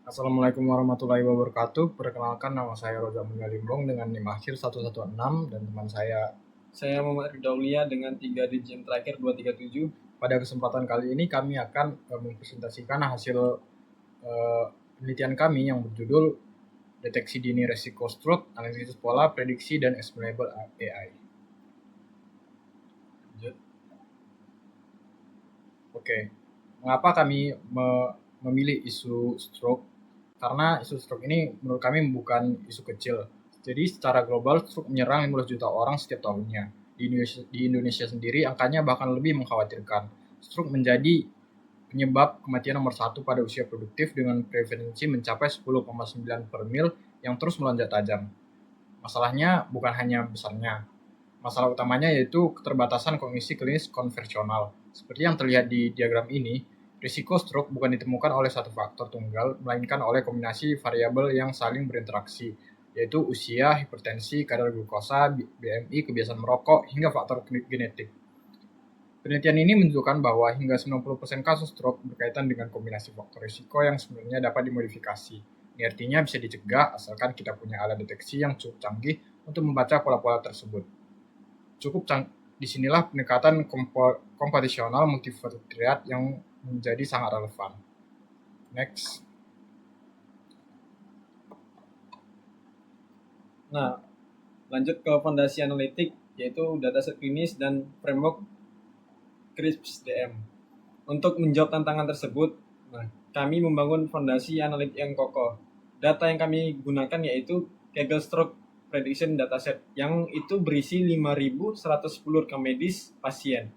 Assalamualaikum warahmatullahi wabarakatuh. Perkenalkan, nama saya Roza Munggalimbong dengan NIM akhir 116 dan teman saya. Saya Muhammad Ridaulia dengan 3 digit terakhir 237. Pada kesempatan kali ini kami akan mempresentasikan hasil penelitian kami yang berjudul Deteksi Dini Resiko Stroke, Analisis Pola, Prediksi, dan Explainable AI. Oke, mengapa kami memilih isu stroke? Karena isu stroke ini menurut kami bukan isu kecil. Jadi secara global stroke menyerang 15 juta orang setiap tahunnya. Di Indonesia sendiri angkanya bahkan lebih mengkhawatirkan. Stroke menjadi penyebab kematian nomor 1 pada usia produktif dengan prevalensi mencapai 10,9 per mil yang terus melonjak tajam. Masalahnya bukan hanya besarnya. Masalah utamanya yaitu keterbatasan kognisi klinis konvensional. Seperti yang terlihat di diagram ini, risiko stroke bukan ditemukan oleh satu faktor tunggal, melainkan oleh kombinasi variabel yang saling berinteraksi, yaitu usia, hipertensi, kadar glukosa, BMI, kebiasaan merokok, hingga faktor genetik. Penelitian ini menunjukkan bahwa hingga 90% kasus stroke berkaitan dengan kombinasi faktor risiko yang sebenarnya dapat dimodifikasi. Ini artinya bisa dicegah asalkan kita punya alat deteksi yang cukup canggih untuk membaca pola-pola tersebut. Disinilah pendekatan komputasional multivariat yang menjadi sangat relevan. Next. Nah, lanjut ke fondasi analitik, yaitu dataset klinis dan framework CRISPR-DM. Untuk menjawab tantangan tersebut, kami membangun fondasi analitik yang kokoh. Data yang kami gunakan yaitu Kaggle Stroke Prediction Dataset, yang itu berisi 5.110 rekam medis pasien.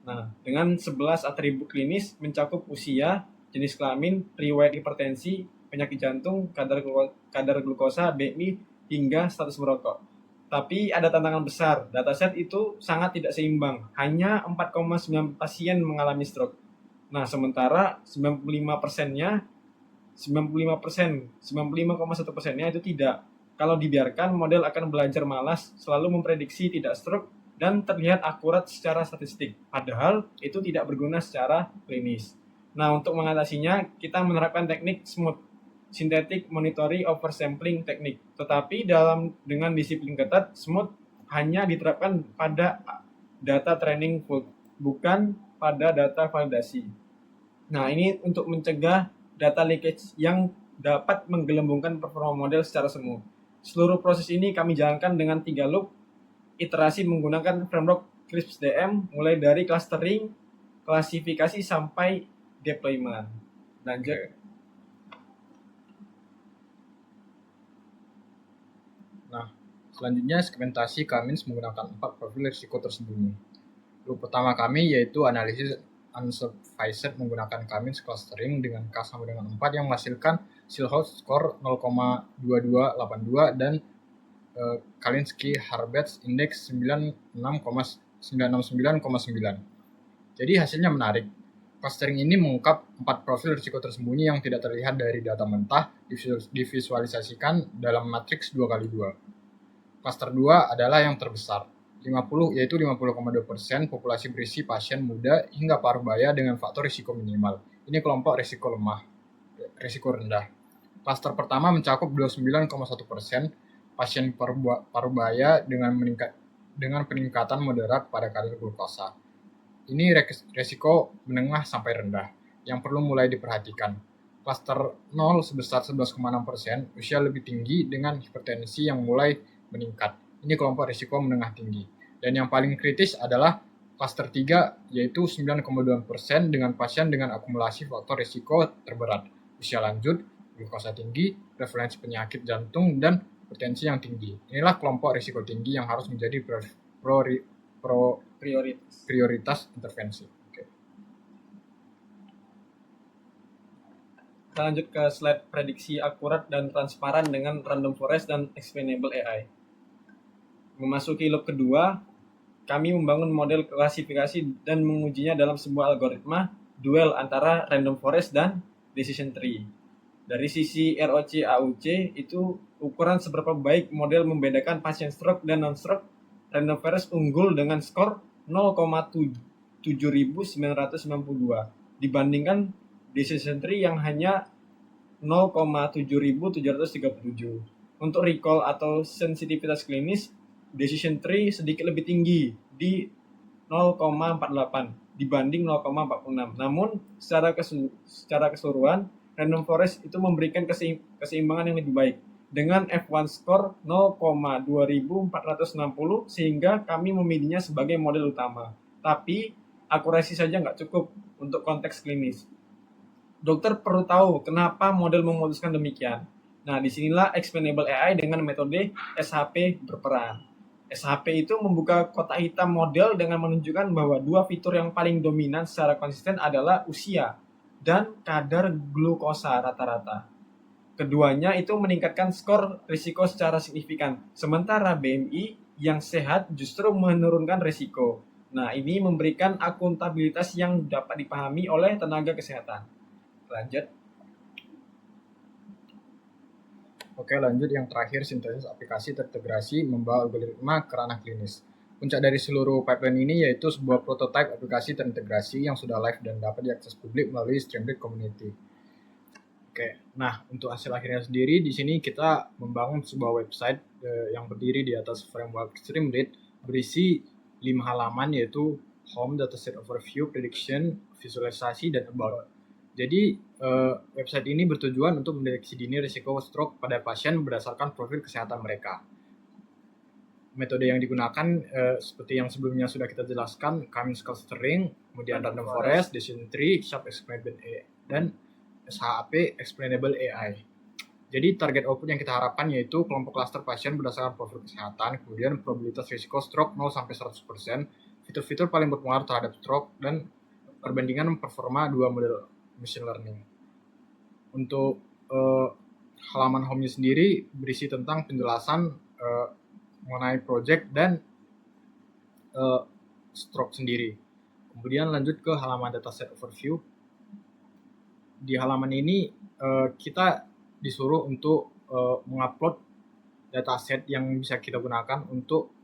Nah, dengan 11 atribut klinis mencakup usia, jenis kelamin, riwayat hipertensi, penyakit jantung, kadar glukosa, BMI, hingga status merokok. Tapi ada tantangan besar, dataset itu sangat tidak seimbang. Hanya 4,9 pasien mengalami stroke. Nah, sementara 95%-nya 95,1%-nya itu tidak. Kalau dibiarkan, model akan belajar malas, selalu memprediksi tidak stroke, dan terlihat akurat secara statistik. Padahal itu tidak berguna secara klinis. Nah, untuk mengatasinya, kita menerapkan teknik smooth synthetic monitoring oversampling teknik. Tetapi dengan disiplin ketat, smooth hanya diterapkan pada data training full, bukan pada data validasi. Nah, ini untuk mencegah data leakage yang dapat menggelembungkan performa model secara semu. Seluruh proses ini kami jalankan dengan 3 loop iterasi menggunakan framework CRISPR-DM mulai dari clustering, klasifikasi, sampai deployment. Lanjut. Nah, selanjutnya segmentasi Cummins menggunakan 4 profil risiko tersembunyi. Loop pertama kami yaitu analisis unsupervised menggunakan Cummins clustering dengan K sama dengan 4 yang menghasilkan Silhouette score 0,2282 dan Kalinski-Harbets Index 969,9. Jadi hasilnya menarik. Clustering ini mengungkap 4 profil risiko tersembunyi yang tidak terlihat dari data mentah divisualisasikan dalam matriks 2x2. Cluster 2 adalah yang terbesar, 50 yaitu 50,2% populasi berisi pasien muda hingga paruh baya dengan faktor risiko minimal. Ini kelompok risiko rendah. Cluster pertama mencakup 29,1% pasien paruh baya dengan peningkatan moderat pada kadar glukosa. Ini risiko menengah sampai rendah yang perlu mulai diperhatikan. Cluster 0 sebesar 11,6%, usia lebih tinggi dengan hipertensi yang mulai meningkat. Ini kelompok risiko menengah tinggi. Dan yang paling kritis adalah cluster 3 yaitu 9,2% dengan pasien dengan akumulasi faktor risiko terberat, usia lanjut, glukosa tinggi, prevalensi penyakit jantung, dan hipertensi yang tinggi. Inilah kelompok risiko tinggi yang harus menjadi prioritas intervensi. Kita lanjut ke slide prediksi akurat dan transparan dengan random forest dan explainable AI. Memasuki loop kedua, kami membangun model klasifikasi dan mengujinya dalam sebuah algoritma duel antara random forest dan decision tree. Dari sisi ROC AUC itu ukuran seberapa baik model membedakan pasien stroke dan non-stroke, random forest unggul dengan skor 0,7992 dibandingkan decision tree yang hanya 0,7737. Untuk recall atau sensitivitas klinis, decision tree sedikit lebih tinggi di 0,48 dibanding 0,46. Namun secara keseluruhan random forest itu memberikan keseimbangan yang lebih baik dengan F1 score 0,2460 sehingga kami memilihnya sebagai model utama. Tapi akurasi saja nggak cukup untuk konteks klinis. Dokter perlu tahu kenapa model memutuskan demikian. Nah, disinilah explainable AI dengan metode SHP berperan. SHP itu membuka kotak hitam model dengan menunjukkan bahwa dua fitur yang paling dominan secara konsisten adalah usia dan kadar glukosa rata-rata. Keduanya itu meningkatkan skor risiko secara signifikan, sementara BMI yang sehat justru menurunkan risiko. Nah, ini memberikan akuntabilitas yang dapat dipahami oleh tenaga kesehatan. Lanjut. Oke, lanjut yang terakhir, sintesis aplikasi terintegrasi membawa algoritma ke ranah klinis. Puncak dari seluruh pipeline ini yaitu sebuah prototipe aplikasi terintegrasi yang sudah live dan dapat diakses publik melalui Streamlit Community. Oke, nah untuk hasil akhirnya sendiri di sini kita membangun sebuah website yang berdiri di atas framework Streamlit berisi 5 halaman yaitu home, dataset overview, prediction, visualisasi, dan about. Jadi website ini bertujuan untuk mendeteksi dini risiko stroke pada pasien berdasarkan profil kesehatan mereka. Metode yang digunakan seperti yang sebelumnya sudah kita jelaskan, Cummings clustering, kemudian random forest, decision tree, sharp explainable AI, dan SHAP explainable AI. Jadi target output yang kita harapkan yaitu kelompok klaster pasien berdasarkan profil kesehatan, kemudian probabilitas risiko stroke 0-100%, fitur-fitur paling berpengaruh terhadap stroke, dan perbandingan performa dua model machine learning. Untuk halaman home-nya sendiri berisi tentang penjelasan mengenai project dan stroke sendiri. Kemudian lanjut ke halaman dataset overview. Di halaman ini kita disuruh untuk mengupload dataset yang bisa kita gunakan untuk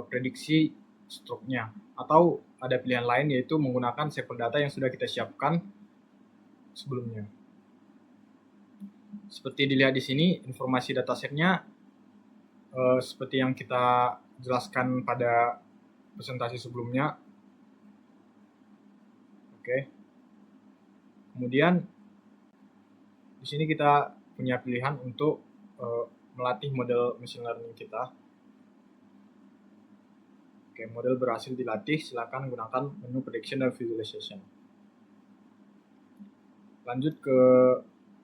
prediksi stroke-nya. Atau ada pilihan lain yaitu menggunakan sampel data yang sudah kita siapkan sebelumnya. Seperti dilihat di sini, informasi datasetnya seperti yang kita jelaskan pada presentasi sebelumnya. Oke. Kemudian di sini kita punya pilihan untuk melatih model machine learning kita. Oke, model berhasil dilatih, silakan gunakan menu prediction dan visualization. Lanjut ke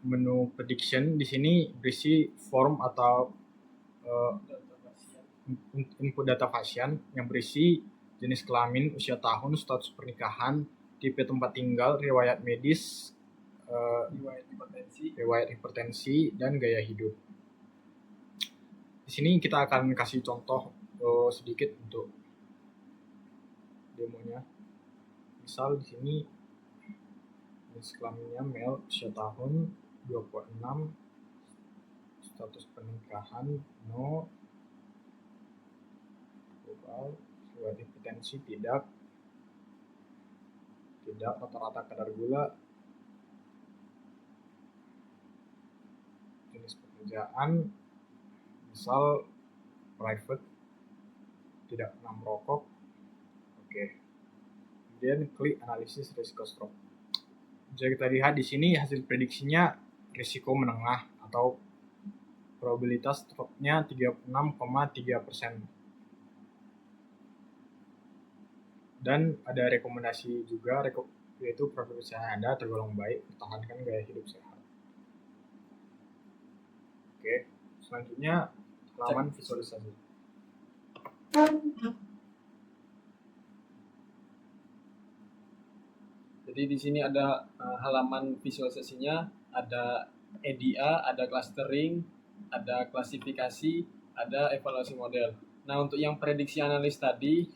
menu prediction, di sini berisi form atau input data pasien yang berisi jenis kelamin, usia tahun, status pernikahan, tipe tempat tinggal, riwayat medis, riwayat hipertensi, dan gaya hidup. Di sini kita akan kasih contoh sedikit untuk demonya. Misal di sini jenis kelaminnya male, usia tahun 26, status pernikahan no, riwayat hipertensi tidak, rata-rata kadar gula, jenis pekerjaan misal private, tidak pernah merokok. Oke. Kemudian klik analisis risiko stroke. Bisa kita lihat di sini hasil prediksinya risiko menengah atau probabilitas stroke-nya 36,3%. Dan ada rekomendasi juga yaitu profil kesehatan Anda tergolong baik, pertahankan gaya hidup sehat. Oke, selanjutnya halaman visualisasi. Jadi di sini ada halaman visualisasinya, ada EDA, ada clustering, ada klasifikasi, ada evaluasi model. Nah, untuk yang prediksi analis tadi,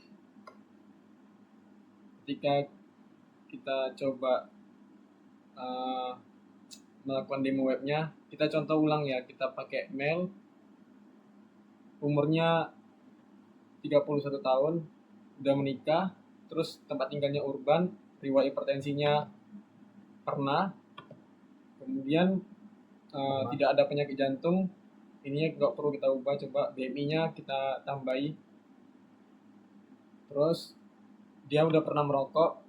ketika kita coba melakukan demo webnya, kita contoh ulang ya, kita pakai male, umurnya 31 tahun, udah menikah, terus tempat tinggalnya urban, riwayat hipertensinya pernah, kemudian tidak ada penyakit jantung, ininya nggak perlu kita ubah, coba BMI-nya kita tambahi. Terus dia udah pernah merokok,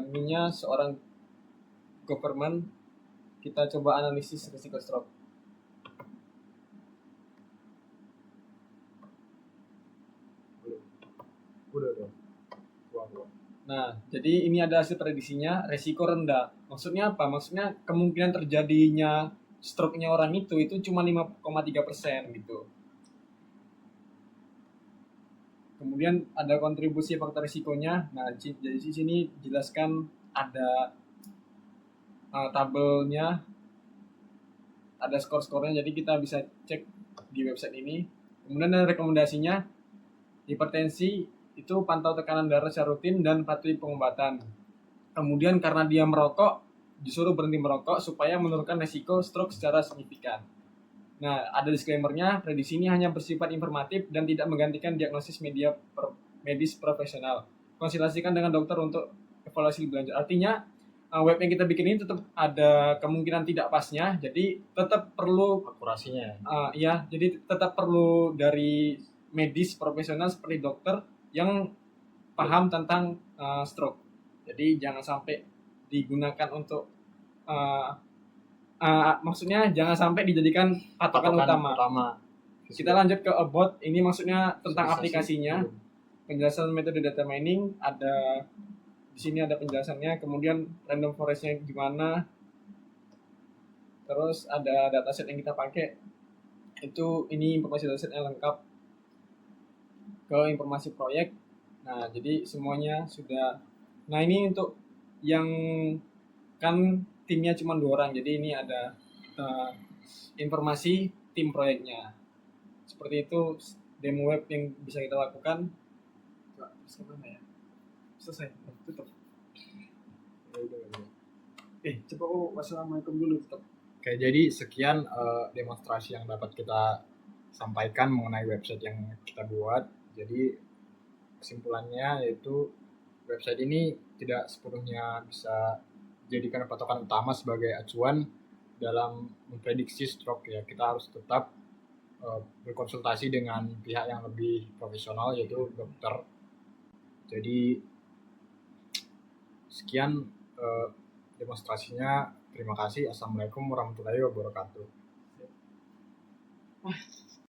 ininya seorang government, kita coba analisis risiko stroke. Udah. Nah, jadi ini ada hasil prediksinya, resiko rendah. Maksudnya apa? Maksudnya kemungkinan terjadinya stroke-nya orang itu cuma 5,3% gitu. Kemudian ada kontribusi faktor risikonya. Nah, jadi di sini jelaskan ada tabelnya, ada skor-skornya, jadi kita bisa cek di website ini. Kemudian ada rekomendasinya, hipertensi itu pantau tekanan darah secara rutin dan patuhi pengobatan. Kemudian karena dia merokok, disuruh berhenti merokok supaya menurunkan resiko stroke secara signifikan. Nah, ada disclaimer-nya, prediksi ini hanya bersifat informatif dan tidak menggantikan diagnosis medis profesional. Konsultasikan dengan dokter untuk evaluasi lebih lanjut. Artinya, web yang kita bikin ini tetap ada kemungkinan tidak pasnya, jadi tetap perlu akurasinya. Ya, jadi tetap perlu dari medis profesional seperti dokter yang paham tentang stroke. Jadi jangan sampai digunakan untuk maksudnya jangan sampai dijadikan patokan utama. Kita lanjut ke about. Ini maksudnya tentang aplikasinya. Penjelasan metode data mining ada di sini, ada penjelasannya. Kemudian random forest-nya gimana. Terus ada dataset yang kita pakai. Ini informasi datasetnya lengkap. Ke informasi proyek. Nah, jadi semuanya sudah. Nah, ini untuk yang kan timnya cuma 2 orang, jadi ini ada informasi tim proyeknya. Seperti itu demo web yang bisa kita lakukan. Terus kemana ya? Selesai, tutup. Coba wassalamualaikum dulu, tutup. Oke, jadi sekian demonstrasi yang dapat kita sampaikan mengenai website yang kita buat. Jadi kesimpulannya yaitu website ini tidak sepenuhnya bisa dijadikan patokan utama sebagai acuan dalam memprediksi stroke ya. Kita harus tetap berkonsultasi dengan pihak yang lebih profesional yaitu dokter. Jadi sekian demonstrasinya. Terima kasih. Assalamualaikum warahmatullahi wabarakatuh.